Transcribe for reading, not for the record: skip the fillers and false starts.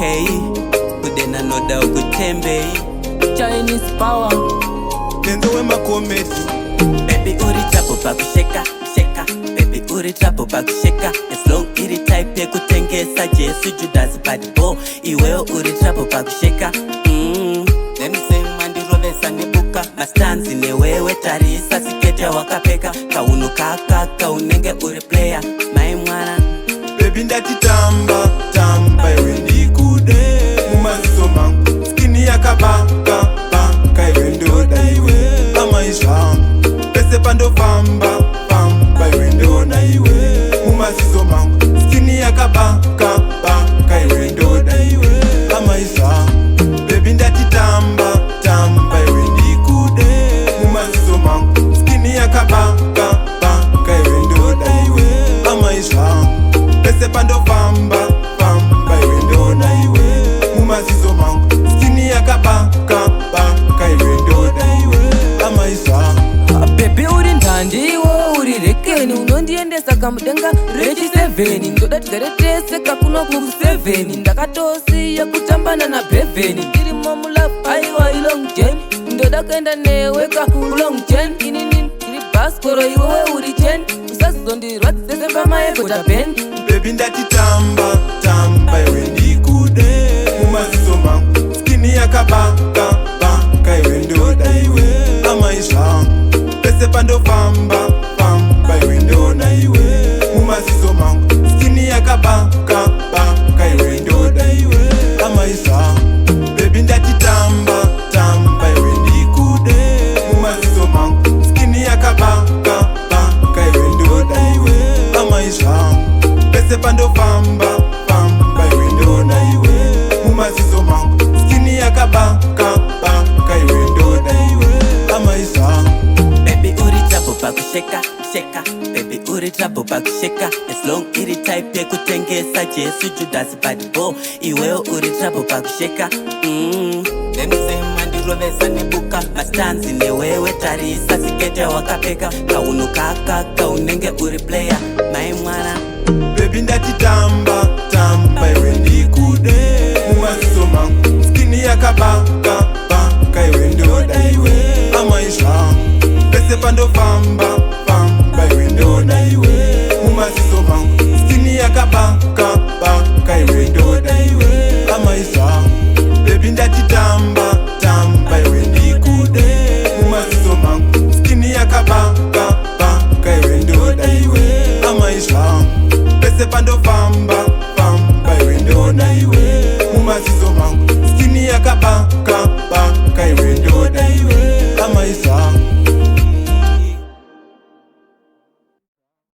okay kudena Ndoda ukutembe Chinese power Kenzo we makomedi baby uri chapo pakusheka sheka baby uri chapo pakusheka as long iri type yekutengesa Jesu Judas bad boy iwewe uri chapo pakusheka Nemisema ndirovesa nebuka mastanzi newewe tarisa sikete wakapeka kauno kaka unenge uri player mai mwana baby ndati tamba tamba iwe ndikude mumaziso mangu skini yakabaka baka iwe Ndoda iwe amaisha pese pandofamba famba iwe ndona iwe mumaziso mangu skini yakabaka baka iwe Ndoda iwe amaisha baby ndati tamba tamba iwe ndikude mumaziso mangu skini yakabaka baka iwe Ndoda iwe amaisha pese pandofamba famba iwe ndona iwe mumaziso mangu skini yakabaka baka iwe Ndoda iwe amaisha baby uri ndandi iwo uri rekeni unondiendesa kamudenga rechi 7 Ndoda tigare tese kakuno kuku 7 ndakatosiya kutambana na beveni ndiri momulafu aiwa ilong jen Ndoda kuenda newe kakulong jen inini iri baskoro iwewe uri jen usazondirwadzise pamaekota ben baby ndati tamba tamba iwe ndikude mumaziso mangu skini yakabaka baka iwe Ndoda iwe amaisha pese pandofamba famba iwe ndona iwe mumaziso mangu skini yakabaka baka iwe Ndoda iwe amaisha baby ndati tamba tamba iwe ndikude mumaziso mangu skini yakabaka baka iwe Ndoda iwe amaisha pese pandofamba famba iwe ndona iwe mumaziso mangu skini yakabaka baka iwe Ndoda iwe amaisha baby uri chapo pakusheka sheka baby uri chapo pakusheka as long iri type yekutengesa Jesu Judas bad boy iwewe uri chapo pakusheka Nemisema ndirovesa nebuka mastanzi newewe tarisa sikete wakapeka kauno kaka unenge uri player mai mwana baby ndati tamba tamba iwe ndikude mumaziso mangu skini yakabaka baka iwe Ndoda iwe amaisha pese pandofamba